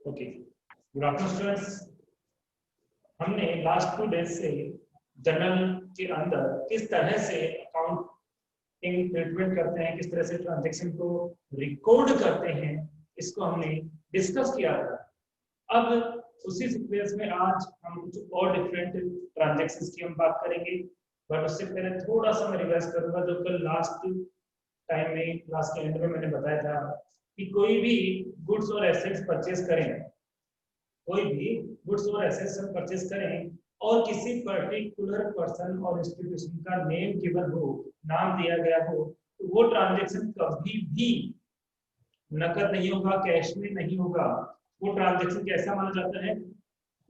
Okay, good afternoon students. हमने last 2 days से journal के अंदर किस तरह से अकाउंटिंग ट्रीटमेंट करते हैं, किस तरह से ट्रांजैक्शन को रिकॉर्ड करते हैं, इसको हमने डिस्कस किया था। अब उसी सीक्वेंस में आज हम कुछ और डिफरेंट ट्रांजैक्शंस की हम बात करेंगे, बट उससे पहले थोड़ा सा मैं रिवाइज करूंगा जो कल लास्ट टाइम में क्लास के एंड में मैंने बताया था कि कोई भी गुड्स और एसेट्स परचेज करें, कोई भी गुड्स और एसेट्स हम परचेज करें और किसी पर्टिकुलर पर्सन और इंस्टीट्यूशन का नेम गिवन हो, नाम दिया गया हो, तो वो ट्रांजैक्शन कभी भी नकद नहीं होगा, कैश में नहीं होगा। वो ट्रांजैक्शन कैसा माना जाता है?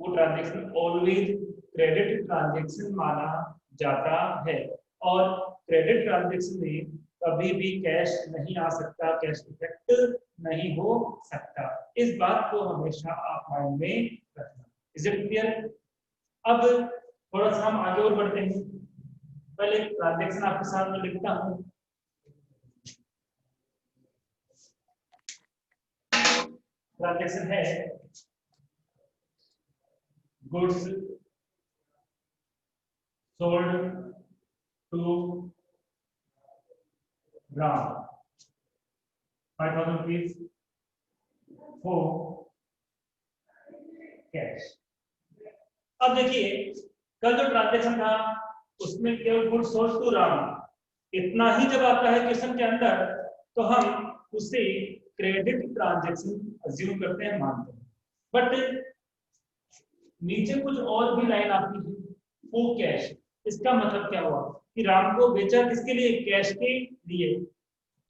वो ट्रांजैक्शन ऑलवेज क्रेडिट ट्रांजैक्शन माना जाता है। और क्रेडिट ट्रांजैक्शन में कभी भी कैश नहीं आ सकता, कैश इफेक्ट नहीं हो सकता। इस बात को हमेशा आप माइंड में रखना। Is it clear? अब थोड़ा सा हम आगे और बढ़ते हैं। पहले ट्रांजैक्शन आपके सामने लिखता हूं। ट्रांजैक्शन है goods sold to Ram 5,000 rupees for cash. अब देखिए, कल जो ट्रांजैक्शन था उसमें केवल गुड्स सोल्ड टू राम इतना ही जब आता है क्वेश्चन के अंदर, तो हम उसे क्रेडिट ट्रांजैक्शन अज्यूम करते हैं, मानते हैं। बट नीचे कुछ और भी लाइन आती है, वो कैश। इसका मतलब क्या हुआ कि राम को बेचा किसके लिए? कैश के लिए।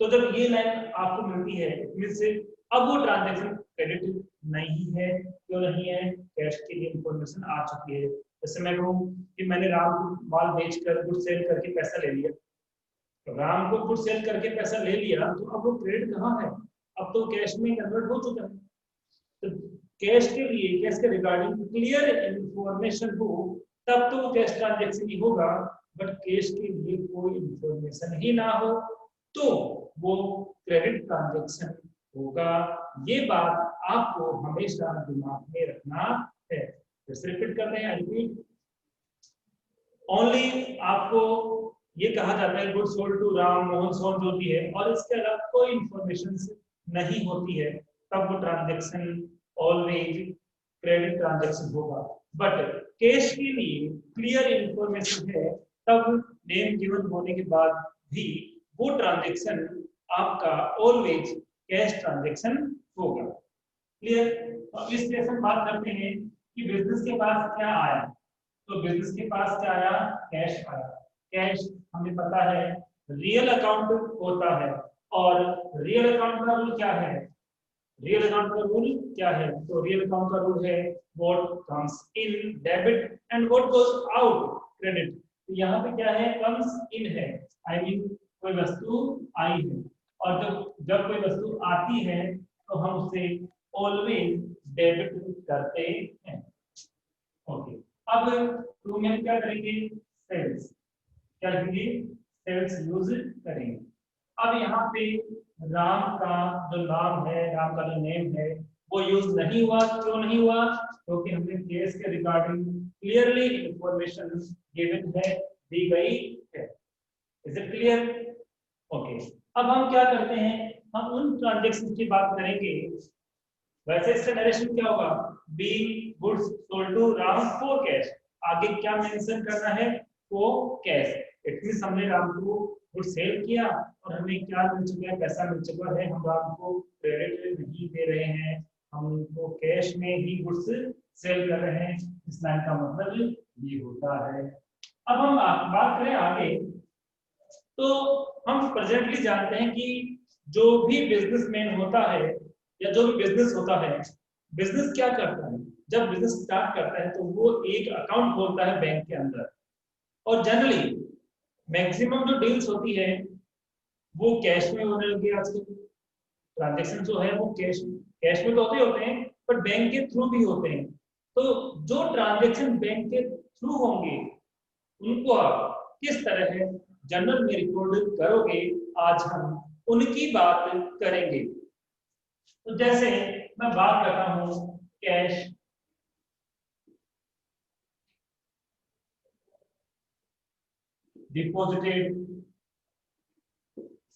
तो जब ये लाइन आपको मिलती है, इसमें से अब वो ट्रांजैक्शन क्रेडिट नहीं है। क्यों नहीं है? कैश के लिए इंफॉर्मेशन आ चुकी है। जैसे मैं कहूँ कि मैंने राम को माल बेचकर, गुड सेल करके पैसा ले लिया, तो राम को गुड सेल करके पैसा ले लिया, तो अब वो क्रेडिट कहाँ है? अब तो कैश में कन्वर्ट हो चुका है। तो कैश के लिए, कैश के रिगार्डिंग क्लियर इंफॉर्मेशन हो तब तो वो कैश ट्रांजैक्शन ही होगा। बट कैश के लिए कोई इंफॉर्मेशन ही ना हो तो वो क्रेडिट ट्रांजैक्शन होगा। ये बात आपको हमेशा दिमाग में रखना है। फिर रिपीट कर रहे हैं, रिपीट ओनली। आपको ये कहा जाता है good sold to Ram Mohan son जो भी है, और इसके अलावा कोई इंफॉर्मेशन नहीं होती है, तब वो ट्रांजैक्शन ऑलवेज क्रेडिट ट्रांजैक्शन होगा। बट कैश के लिए क्लियर इंफॉर्मेशन है, तब नेम गिवन होने के बाद भी वो ट्रांजैक्शन आपका ऑलवेज कैश ट्रांजैक्शन होगा। क्लियर? तो इस केस में बात करते हैं कि बिजनेस के पास क्या आया। तो बिजनेस के पास क्या आया? कैश आया। कैश हमें पता है रियल अकाउंट होता है, और रियल अकाउंट का रूल क्या है? रियल अकाउंट का रूल क्या है? तो रियल अकाउंट का रूल है what comes in debit and what goes out credit. तो यहाँ पे क्या है? कम्स इन है, आई मीन कोई वस्तु आई है, और जब जब कोई वस्तु आती है तो हम उसे ऑलवेज डेबिट करते हैं। ओके, अब टू में क्या करेंगे? सेल्स। क्या करेंगे? सेल्स यूज करेंगे। अब यहाँ पे राम का जो नाम है, राम का जो नेम है, वो यूज नहीं हुआ। क्यों नहीं हुआ? क्योंकि हमने केस के रिगार्डिंग क्लियरली इंफॉर्मेशन गिवन है, दी गई है। Is it clear? ओके, अब हम क्या करते हैं? हम उन ट्रांजैक्शन की बात करेंगे। वैसे इसका नरेशन क्या होगा? Be goods sold to Ram for cash. आगे क्या मेंशन करना है? For cash. इट मींस हमने राम को गुड सेल किया और हमें क्या मिल चुका है? पैसा मिल चुका है। हम राम को क्रेडिट नहीं दे रहे हैं, हम उनको कैश में ही गुड्स सेल कर रहे हैं। इस लाइन का मतलब ये होता है। अब हम बात करें आगे, तो हम प्रेजेंटली जानते हैं कि जो भी बिजनेसमैन होता है या जो भी बिजनेस होता है, बिजनेस क्या करता है? जब बिजनेस स्टार्ट करता है तो वो एक अकाउंट खोलता है बैंक के अंदर, और जनरली मैक्सिमम जो डील्स होती है वो कैश में होने लगी आजकल। ट्रांजैक्शन जो है वो कैश में तो होते हैं, बट बैंक के थ्रू भी होते हैं। तो जो ट्रांजैक्शन बैंक के थ्रू होंगे उनको आप किस तरह जर्नल में रिकॉर्ड करोगे, आज हम उनकी बात करेंगे। तो जैसे मैं बात करता हूँ कैश डिपॉजिटेड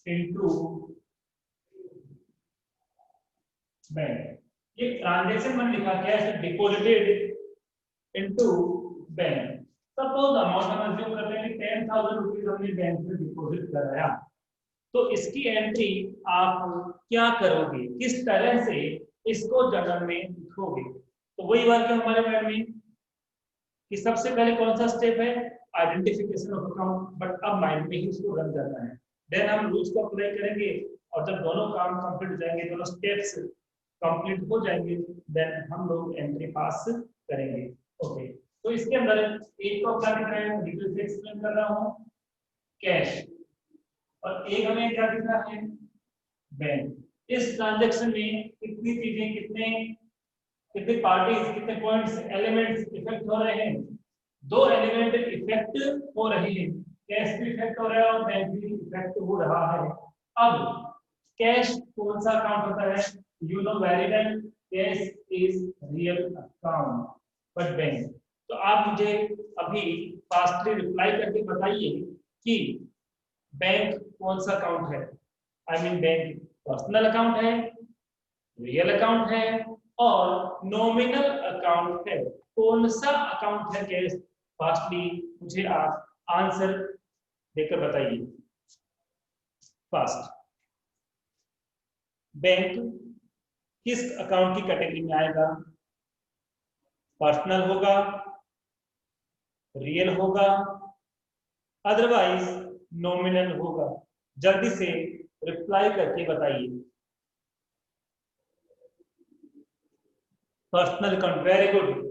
इनटू बैंक। ये ट्रांजैक्शन मैंने लिखा cash deposited into bank. Suppose amount हम अज्यूम करते हैं कि 10,000 रुपीज हमने बैंक में डिपॉजिट कराया, तो इसकी एंट्री आप क्या करोगे, किस तरह से इसको जर्नल में लिखोगे? तो वही बात है हमारे माइंड में कि सबसे पहले कौन सा स्टेप है, आइडेंटिफिकेशन ऑफ अकाउंट, बट अब माइंड में ही उसको रन करना है। देन हम रूल्स को अप्लाई करेंगे और जब दोनों काम कंप्लीट हो जाएंगे, दोनों स्टेप्स कंप्लीट हो जाएंगे, देन हम लोग एंट्री पास करेंगे। ओके, तो इसके अंदर एक को क्या दिख रहा है, डिटेल से एक्सप्लेन कर रहा हूँ, कैश, और एक हमें क्या दिख रहा है, बैंक। इस ट्रांजैक्शन में कितनी चीजें, कितने कितने पार्टीज, कितने पॉइंट्स, एलिमेंट्स इफेक्ट हो रहे हैं? दो एलिमेंट इफेक्ट हो रहे हैं, कैश भी इफेक्ट हो रहा है और बैंक भी इफेक्ट हो रहा है। अब कैश कौन सा अकाउंट होता है? You know very well, cash is real account, but bank. तो आप मुझे अभी फास्टली रिप्लाई करके बताइए कि बैंक कौन सा अकाउंट है? I mean bank personal account है, रियल अकाउंट है और नॉमिनल अकाउंट है? कौन सा अकाउंट है कैश? फास्टली मुझे आप आंसर देकर बताइए फास्ट। बैंक किस अकाउंट की कैटेगरी में आएगा? पर्सनल होगा, रियल होगा, अदरवाइज नॉमिनल होगा? जल्दी से रिप्लाई करके बताइए। Personal account, very good.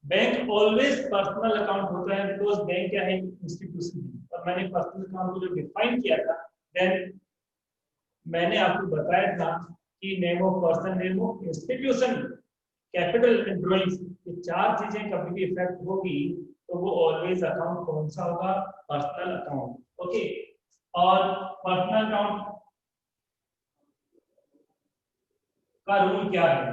Bank always personal account होता है बिकॉज बैंक क्या है, इंस्टीट्यूशन। और मैंने पर्सनल अकाउंट को जो डिफाइन किया था, देन मैंने आपको बताया था कि name of person, name of institution, capital and drawings, ये चार चीजें कभी भी इफेक्ट होगी तो वो ऑलवेज अकाउंट कौन सा होगा? Personal account. ओके, और पर्सनल अकाउंट का रूल क्या है?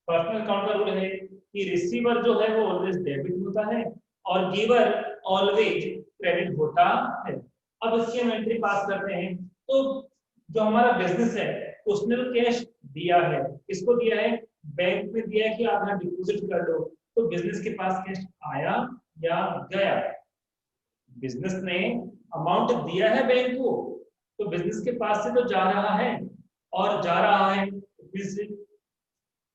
पर्सनल अकाउंट का रूल है कि रिसीवर जो है वो ऑलवेज डेबिट होता है और गिवर ऑलवेज क्रेडिट होता है। अब इसकी हम एंट्री पास करते हैं, तो जो हमारा बिजनेस है उसने तो कैश दिया है, किसको दिया है? बैंक में दिया है कि आप यहाँ डिपॉजिट कर लो। तो बिजनेस के पास कैश आया या गया? बिजनेस ने अमाउंट दिया है बैंक को, तो बिजनेस के पास से तो जा रहा है, और जा रहा है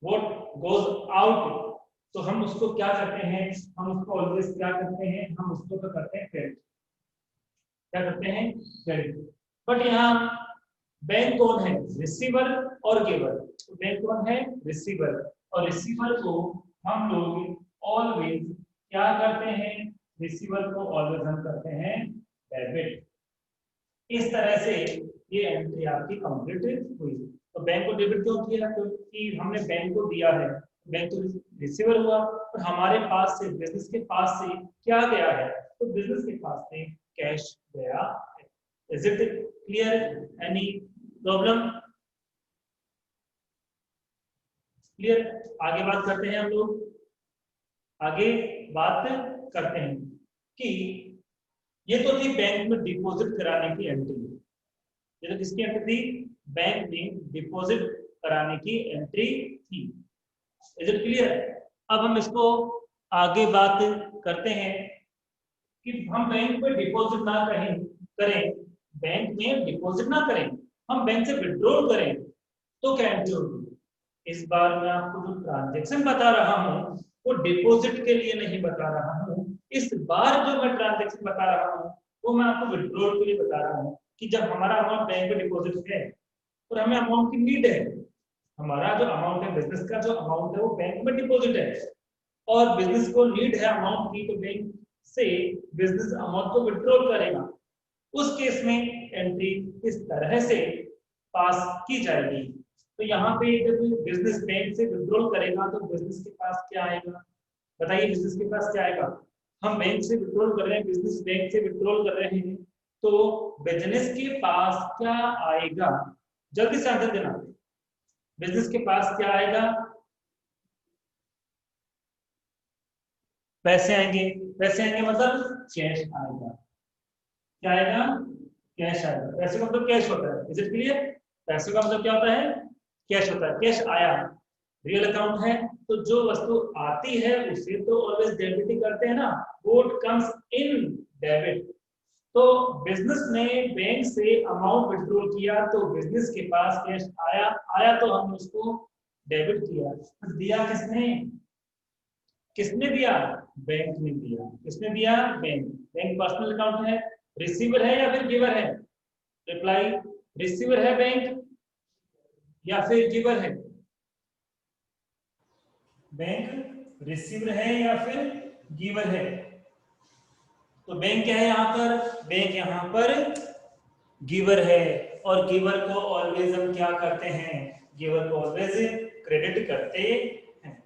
what goes out, तो हम उसको क्या करते हैं? हम उसको ऑलवेज क्या करते हैं? हम उसको तो करते हैं क्रेडिट। क्या करते हैं? क्रेडिट। बट यहाँ बैंक कौन है? रिसीवर और गिवर। तो बैंक कौन है? रिसीवर, और रिसीवर को हम लोग ऑलवेज क्या करते हैं? रिसीवर को ऑलवेज हम करते हैं डेबिट। इस तरह से ये एंट्री आपकी कंप्लीट हुई। तो बैंक को डेबिट क्यों किया? क्योंकि हमने बैंक को दिया है, बैंक तो रिसीवर हुआ, और हमारे पास से, बिजनेस के पास से क्या गया है? तो बिजनेस के पास से कैश गया है। Is it clear? Any problem? Clear? आगे बात करते हैं हम लोग। आगे बात करते हैं कि ये तो थी बैंक में डिपॉजिट कराने की एंट्री। ये तो किसकी एंट्री थी? बैंक में डिपॉजिट कराने की एंट्री थी। Is it clear? अब हम इसको आगे बात करते हैं कि हम बैंक में डिपॉजिट ना करें, बैंक में डिपॉजिट ना करें, हम बैंक से विड्रॉ करें, तो क्या एंट्री होगी? इस बार मैं आपको जो ट्रांजेक्शन बता रहा हूँ वो डिपॉजिट के लिए नहीं बता रहा हूँ। इस बार जो मैं ट्रांजेक्शन बता रहा हूँ वो मैं आपको विड्रॉल के लिए बता रहा हूँ कि जब हमारा अमाउंट बैंक में डिपॉजिट है और हमें अमाउंट की नीड है, हमारा जो अमाउंट है, बिजनेस का जो अमाउंट है वो बैंक में डिपॉजिट है, और बिजनेस को नीड है अमाउंट की, तो बैंक से बिजनेस अमाउंट को विड्रॉल करेगा। उस केस में एंट्री इस तरह से पास की जाएगी। तो यहाँ पे जब बिजनेस बैंक से विड्रॉल करेगा तो बिजनेस के पास क्या आएगा? बताइए, बिजनेस के पास क्या आएगा? हम बैंक से विड्रॉल कर रहे हैं, बिजनेस बैंक से विड्रॉल कर रहे हैं, तो बिजनेस के पास क्या आएगा? जल्दी से आंसर देना। बिजनेस के पास क्या आएगा? पैसे आएंगे, पैसे आएंगे मतलब कैश आएगा। क्या आएगा? कैश आएगा। पैसे का मतलब कैश होता है। Is it clear? पैसे का मतलब क्या होता है? कैश होता है। कैश आया, रियल अकाउंट है, तो जो वस्तु आती है उसे तो ऑलवेज डेबिट ही करते हैं ना, गुड कम्स इन डेबिट। तो बिजनेस ने बैंक से अमाउंट विड्रॉ किया तो बिजनेस के पास कैश आया, आया तो हमने उसको डेबिट किया। दिया किसने? किसने दिया? बैंक ने दिया। किसने दिया? बैंक। बैंक पर्सनल अकाउंट है, रिसीवर है या फिर गिवर है? रिप्लाई, रिसीवर है बैंक या फिर गिवर है? बैंक रिसीवर है या फिर गिवर है? तो बैंक क्या है यहाँ पर? बैंक यहाँ पर गिवर है, और गिवर को ऑलवेज हम क्या करते हैं? गिवर को ऑलवेज क्रेडिट करते हैं।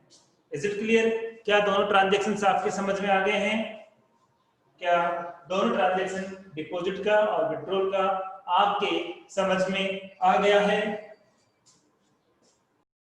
Is it clear? क्या दोनों ट्रांजेक्शन आपके समझ में आ गए हैं? क्या दोनों ट्रांजेक्शन डिपॉजिट का और विड्रॉल का आपके समझ में आ गया है?